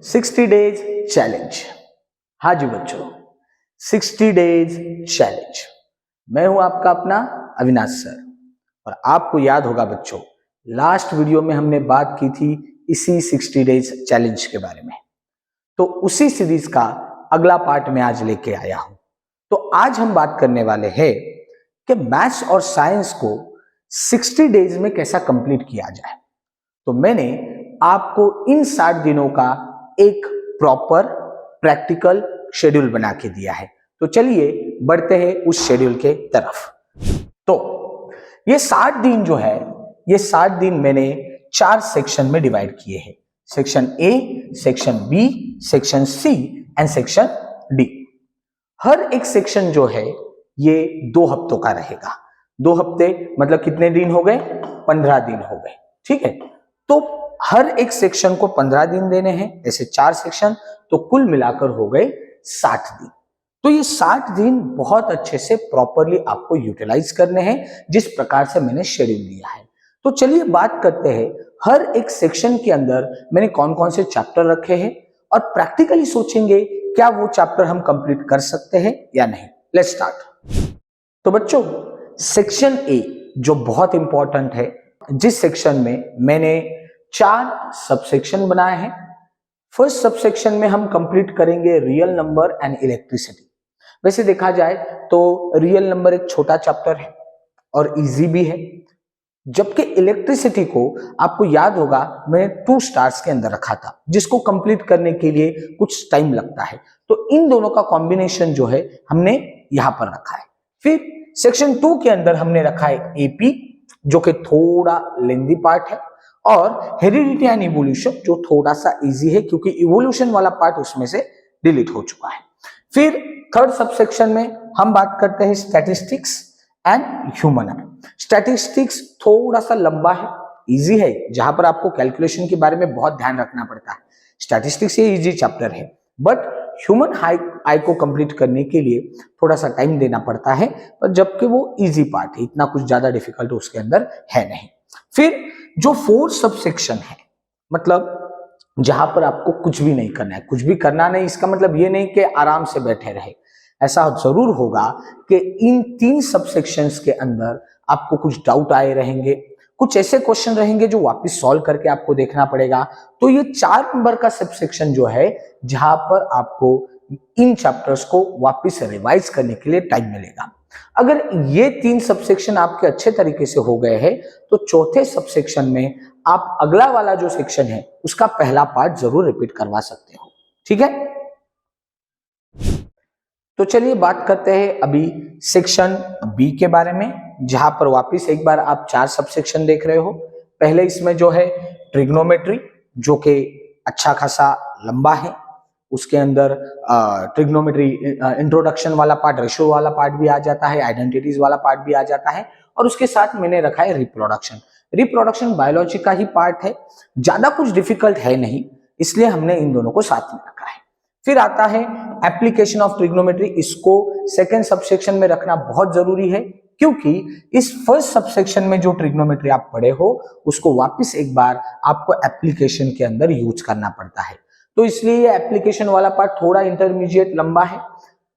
60 days challenge. हाँ जी बच्चों, 60 days challenge. मैं हूं आपका अपना अविनाश सर। और आपको याद होगा बच्चों, लास्ट वीडियो में हमने बात की थी इसी 60 डेज चैलेंज के बारे में। तो उसी सीरीज का अगला पार्ट मैं आज लेके आया हूं। तो आज हम बात करने वाले हैं कि मैथ्स और साइंस को 60 डेज में कैसा कंप्लीट किया जाए। तो मैंने आपको इन 60 दिनों का एक प्रॉपर प्रैक्टिकल शेड्यूल बना के दिया है। तो चलिए बढ़ते हैं उस शेड्यूल के तरफ। तो ये 60 दिन जो है, ये 60 दिन मैंने 4 सेक्शन में डिवाइड किए हैं। Section A, section B, section C and section D. हर एक सेक्शन जो है ये 2 हफ्तों का रहेगा। 2 हफ्ते मतलब कितने दिन हो गए? 15 दिन हो गए। ठीक है, तो हर एक सेक्शन को 15 दिन देने हैं, ऐसे 4 सेक्शन, तो कुल मिलाकर हो गए 60 दिन। तो ये 60 दिन बहुत अच्छे से प्रॉपरली आपको यूटिलाइज करने हैं, जिस प्रकार से मैंने शेड्यूल दिया है। तो चलिए बात करते हैं हर एक सेक्शन के अंदर मैंने कौन कौन से चैप्टर रखे हैं, और प्रैक्टिकली सोचेंगे क्या वो चैप्टर हम कंप्लीट कर सकते हैं या नहीं। Let's start. तो बच्चों, सेक्शन ए जो बहुत इंपॉर्टेंट है, जिस सेक्शन में मैंने 4 सबसेक्शन बनाए हैं। फर्स्ट सबसेक्शन में हम कंप्लीट करेंगे रियल नंबर एंड इलेक्ट्रिसिटी। वैसे देखा जाए तो रियल नंबर एक छोटा चैप्टर है और इजी भी है, जबकि इलेक्ट्रिसिटी को आपको याद होगा मैंने 2 स्टार्स के अंदर रखा था, जिसको कंप्लीट करने के लिए कुछ टाइम लगता है। तो इन दोनों का कॉम्बिनेशन जो है हमने यहां पर रखा है। फिर सेक्शन 2 के अंदर हमने रखा है एपी, जो कि थोड़ा लेंदी पार्ट है, और हेरिडिटी एंड इवोल्यूशन जो थोड़ा सा इजी है, क्योंकि इवोल्यूशन वाला पार्ट उसमें से डिलीट हो चुका है। फिर थर्ड सबसेक्शन में हम बात करते हैं statistics and human I. Statistics थोड़ा सा लंबा है, इजी है, जहां पर आपको कैलकुलेशन के बारे में बहुत ध्यान रखना पड़ता है। स्टैटिस्टिक्स ये इजी चैप्टर है, बट ह्यूमन आई को कंप्लीट करने के लिए थोड़ा सा टाइम देना पड़ता है, पर जबकि वो इजी पार्ट है, इतना कुछ ज्यादा डिफिकल्ट उसके अंदर है नहीं। फिर जो 4 सबसेक्शन है, मतलब जहां पर आपको कुछ भी नहीं करना है। कुछ भी करना नहीं, इसका मतलब ये नहीं कि आराम से बैठे रहे। ऐसा जरूर होगा कि इन 3 सबसेक्शंस के अंदर आपको कुछ डाउट आए रहेंगे, कुछ ऐसे क्वेश्चन रहेंगे जो वापस सॉल्व करके आपको देखना पड़ेगा। तो ये 4 नंबर का सबसेक्शन जो है, जहां पर आपको इन चैप्टर्स को वापस रिवाइज करने के लिए टाइम मिलेगा। अगर ये 3 सबसेक्शन आपके अच्छे तरीके से हो गए हैं, तो चौथे सबसेक्शन में आप अगला वाला जो सेक्शन है उसका पहला पार्ट जरूर रिपीट करवा सकते हो। ठीक है, तो चलिए बात करते हैं अभी सेक्शन बी के बारे में, जहां पर वापस एक बार आप 4 सबसेक्शन देख रहे हो। पहले इसमें जो है ट्रिग्नोमेट्री, जो कि अच्छा खासा लंबा है। उसके अंदर ट्रिग्नोमेट्री इंट्रोडक्शन वाला पार्ट, रेशियो वाला पार्ट भी आ जाता है, आइडेंटिटीज वाला पार्ट भी आ जाता है, और उसके साथ मैंने रखा है रिप्रोडक्शन। रिप्रोडक्शन बायोलॉजी का ही पार्ट है, ज्यादा कुछ डिफिकल्ट है नहीं, इसलिए हमने इन दोनों को साथ में रखा है। फिर आता है एप्लीकेशन ऑफ ट्रिग्नोमेट्री। इसको सेकेंड सबसेक्शन में रखना बहुत जरूरी है, क्योंकि इस फर्स्ट सबसेक्शन में जो ट्रिग्नोमेट्री आप पढ़े हो, उसको वापस एक बार आपको एप्लीकेशन के अंदर यूज करना पड़ता है। तो इसलिए ये एप्लीकेशन वाला पार्ट थोड़ा इंटरमीडिएट लंबा है।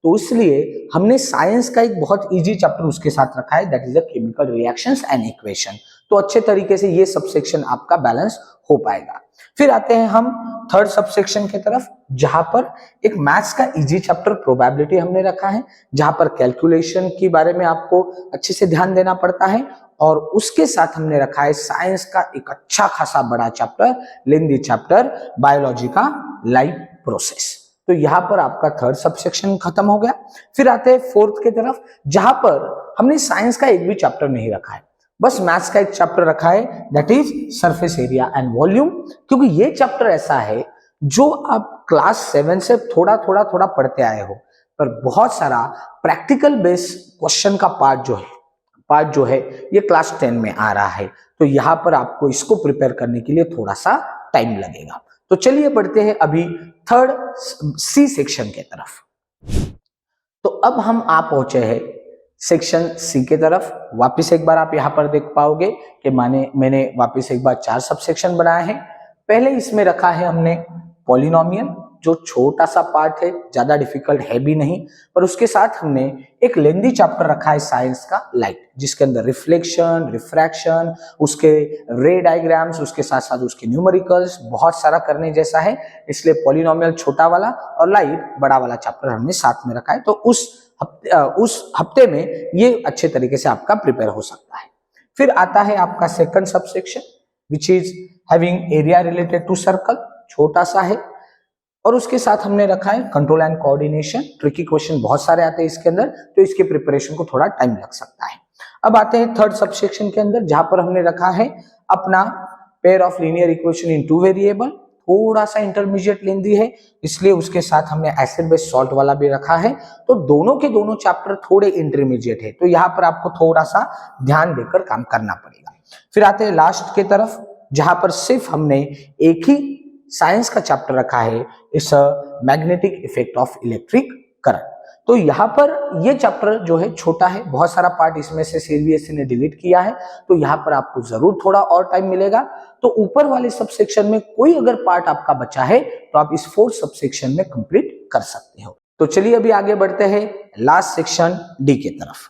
तो इसलिए हमने साइंस का एक बहुत इजी चैप्टर उसके साथ रखा है, that is the chemical reactions and equation. तो अच्छे तरीके से ये सबसेक्शन आपका बैलेंस हो पाएगा। फिर आते हैं हम थर्ड सबसेक्शन की तरफ, जहां पर एक मैथ्स का इजी चैप्टर प्रोबेबिलिटी हमने रखा है, जहां पर कैलकुलेशन के बारे में आपको अच्छे से ध्यान देना पड़ता है। और उसके साथ हमने रखा है साइंस का एक अच्छा खासा बड़ा चैप्टर, लेंदी चैप्टर, बायोलॉजी का लाइफ प्रोसेस। तो यहां पर आपका थर्ड सबसेक्शन खत्म हो गया। फिर आते हैं फोर्थ की तरफ, जहां पर हमने साइंस का एक भी चैप्टर नहीं रखा है, बस मैथ्स का एक चैप्टर रखा है, that is surface area and volume. क्योंकि ये चैप्टर ऐसा है जो आप क्लास 7 से थोड़ा थोड़ा पढ़ते आए हो, पर बहुत सारा प्रैक्टिकल बेस क्वेश्चन का पार्ट जो है ये क्लास 10 में आ रहा है। तो यहां पर आपको इसको प्रिपेयर करने के लिए थोड़ा सा टाइम लगेगा। तो चलिए बढ़ते हैं अभी थर्ड सी सेक्शन के तरफ। तो अब हम आ पहुंचे हैं सेक्शन सी के तरफ। वापस एक बार आप यहां पर देख पाओगे कि मैंने वापस एक बार 4 सबसेक्शन बनाए हैं। पहले इसमें रखा है हमने पॉलिनोमियल, जो छोटा सा पार्ट है, ज्यादा डिफिकल्ट है भी नहीं, पर उसके साथ हमने एक लेंदी चैप्टर रखा है साइंस का लाइट, जिसके अंदर रिफ्लेक्शन, रिफ्रैक्शन, उसके रे डायग्राम्स, उसके साथ साथ उसके न्यूमेरिकल्स, बहुत सारा करने जैसा है। इसलिए पॉलिनोमियल छोटा वाला और लाइट बड़ा वाला चैप्टर हमने साथ में रखा है। तो उस हफ्ते में ये अच्छे तरीके से आपका प्रिपेयर हो सकता है। फिर आता है आपका second subsection which is having area related to circle, छोटा सा है, और उसके साथ हमने रखा है control and coordination. Tricky question बहुत सारे आते हैं इसके अंदर, तो इसके प्रिपरेशन को थोड़ा टाइम लग सकता है। अब आते हैं थर्ड सबसेक्शन के अंदर, जहां पर हमने रखा है अपना pair of linear equation in two variable, थोड़ा सा इंटरमीडिएट लेंदी है, इसलिए उसके साथ हमने एसिड बेस सॉल्ट वाला भी रखा है। तो दोनों के दोनों चैप्टर थोड़े इंटरमीडिएट है, तो यहाँ पर आपको थोड़ा सा ध्यान देकर काम करना पड़ेगा। फिर आते हैं लास्ट के तरफ, जहां पर सिर्फ हमने एक ही साइंस का चैप्टर रखा है, इस magnetic effect of electric current. तो यहाँ पर ये चैप्टर जो है छोटा है, बहुत सारा पार्ट इसमें से सीबीएसई ने डिलीट किया है, तो यहाँ पर आपको जरूर थोड़ा और टाइम मिलेगा। तो ऊपर वाले सबसेक्शन में कोई अगर पार्ट आपका बचा है तो आप इस फोर्थ सबसेक्शन में कंप्लीट कर सकते हो। तो चलिए अभी आगे बढ़ते हैं लास्ट सेक्शन डी के तरफ।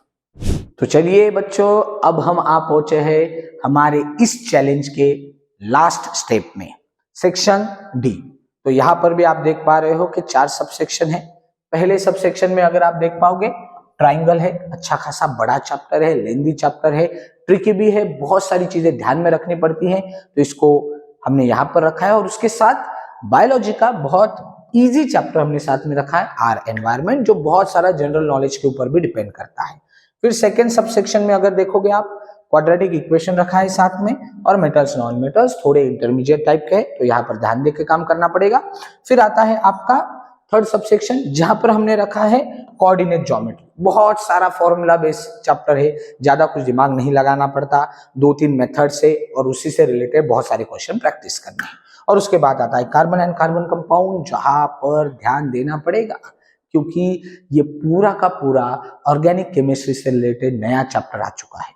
तो चलिए बच्चों, अब हम आ पहुंचे हैं हमारे इस चैलेंज के लास्ट स्टेप में, सेक्शन डी। तो यहां पर भी आप देख पा रहे हो कि 4 सबसेक्शन है। पहले सबसेक्शन में अगर आप देख पाओगे, ट्राइंगल है, अच्छा खासा बड़ा चैप्टर है, लेंदी चैप्टर है, ट्रिकी भी है, बहुत सारी चीजें ध्यान में रखनी पड़ती हैं, तो इसको हमने यहाँ पर रखा है। और उसके साथ बायोलॉजी का बहुत इजी चैप्टर हमने साथ में रखा है, आर एनवायरमेंट, जो बहुत सारा जनरल नॉलेज के ऊपर भी डिपेंड करता है। फिर सेकेंड सबसेक्शन में अगर देखोगे आप, क्वाड्रेटिक इक्वेशन रखा है साथ में, और मेटल्स नॉन मेटल्स थोड़े इंटरमीडिएट टाइप के हैं, तो यहाँ पर ध्यान देकर काम करना पड़ेगा। फिर आता है आपका थर्ड सबसेक्शन, जहां पर हमने रखा है कोऑर्डिनेट ज्योमेट्री, बहुत सारा फॉर्मूला बेस्ड चैप्टर है, ज्यादा कुछ दिमाग नहीं लगाना पड़ता, 2-3 मेथड से और उसी से रिलेटेड बहुत सारे क्वेश्चन प्रैक्टिस करने हैं। और उसके बाद आता है कार्बन एंड कार्बन कंपाउंड, जहां पर ध्यान देना पड़ेगा, क्योंकि ये पूरा का पूरा ऑर्गेनिक केमिस्ट्री से रिलेटेड नया चैप्टर आ चुका है,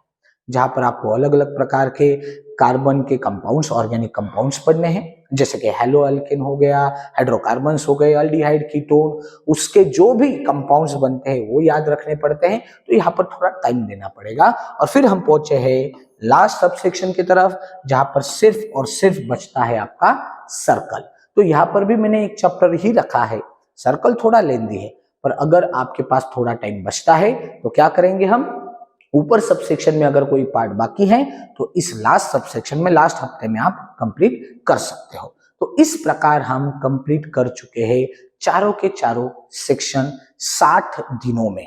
जहां पर आपको अलग अलग प्रकार के कार्बन के कंपाउंड्स, ऑर्गेनिक कंपाउंड्स पढ़ने हैं, जैसे कि हेलो अल्केन हो गया, हाइड्रोकार्बन्स हो गए, अल्डिहाइड, कीटोन, उसके जो भी कंपाउंड्स बनते हैं वो याद रखने पड़ते हैं। तो यहाँ पर थोड़ा टाइम देना पड़ेगा। और फिर हम पहुंचे हैं लास्ट सबसेक्शन की तरफ, जहां पर सिर्फ और सिर्फ बचता है आपका सर्कल। तो यहाँ पर भी मैंने एक चैप्टर ही रखा है, सर्कल थोड़ा लेंदी है, पर अगर आपके पास थोड़ा टाइम बचता है तो क्या करेंगे हम, ऊपर सबसेक्शन में अगर कोई पार्ट बाकी है तो इस लास्ट सबसेक्शन में लास्ट हफ्ते में आप कंप्लीट कर सकते हो। तो इस प्रकार हम कंप्लीट कर चुके हैं चारों के चारों सेक्शन 60 दिनों में।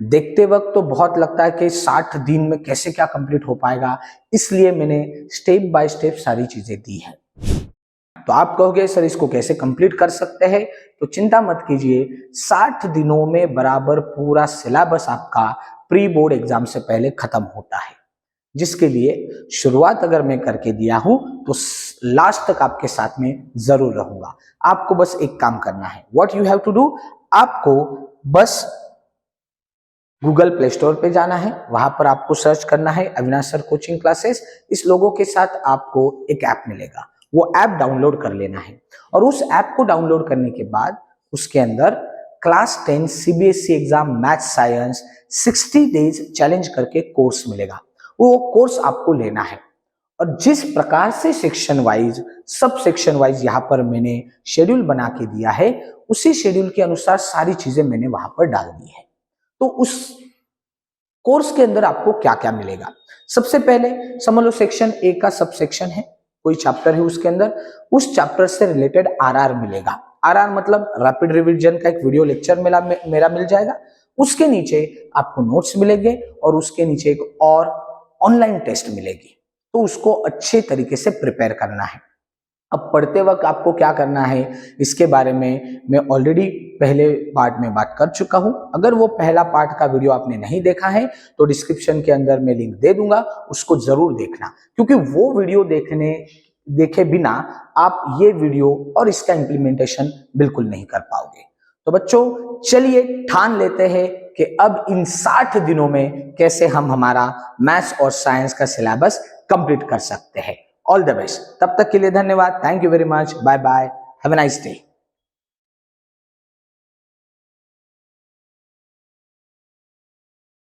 देखते वक्त तो बहुत लगता है कि 60 दिन में कैसे क्या कंप्लीट हो पाएगा, इसलिए मैंने स्टेप बाय स्टेप सारी चीजें दी है। तो आप कहोगे सर इसको कैसे कंप्लीट कर सकते हैं, तो चिंता मत कीजिए, 60 दिनों में बराबर पूरा सिलेबस आपका प्री बोर्ड एग्जाम से पहले खत्म होता है, जिसके लिए शुरुआत अगर मैं करके दिया हूं तो लास्ट तक आपके साथ में जरूर रहूंगा। आपको बस एक काम करना है, what you have to do, आपको बस गूगल प्ले स्टोर पे जाना है, वहां पर आपको सर्च करना है अविनाश सर कोचिंग क्लासेस। इस लोगों के साथ आपको एक ऐप मिलेगा, वो ऐप डाउनलोड कर लेना है, और उस ऐप को डाउनलोड करने के बाद उसके अंदर class 10 CBSE exam math science 60 days challenge करके कोर्स मिलेगा। वो कोर्स आपको लेना है, और जिस प्रकार से section wise, sub section wise यहाँ पर मैंने शेड्यूल बना के दिया है, उसी शेड्यूल के अनुसार सारी चीजें मैंने वहां पर डाल दी है। तो उस कोर्स के अंदर आपको क्या क्या मिलेगा, सबसे पहले समझ लो सेक्शन ए का सब सेक्शन है, कोई चैप्टर है उसके अंदर, उस चैप्टर से रिलेटेड आरआर मिलेगा। आरआर मतलब रैपिड रिवीजन का एक वीडियो लेक्चर मेरा मिल जाएगा। उसके नीचे आपको नोट्स मिलेंगे, और उसके नीचे एक और ऑनलाइन टेस्ट मिलेगी, तो उसको अच्छे तरीके से प्रिपेयर करना है। अब पढ़ते वक्त आपको क्या करना है, इसके बारे में मैं ऑलरेडी पहले पार्ट में बात कर चुका हूं। अगर वो पहला पार्ट का वीडियो आपने नहीं देखा है तो डिस्क्रिप्शन के अंदर मैं लिंक दे दूंगा, उसको जरूर देखना, क्योंकि वो वीडियो देखे बिना आप ये वीडियो और इसका इंप्लीमेंटेशन बिल्कुल नहीं कर पाओगे। तो बच्चों चलिए ठान लेते हैं कि अब इन 60 दिनों में कैसे हम हमारा मैथ्स और साइंस का सिलेबस कंप्लीट कर सकते हैं। ऑल द बेस्ट, तब तक के लिए धन्यवाद, thank you very much, bye bye, have a nice day.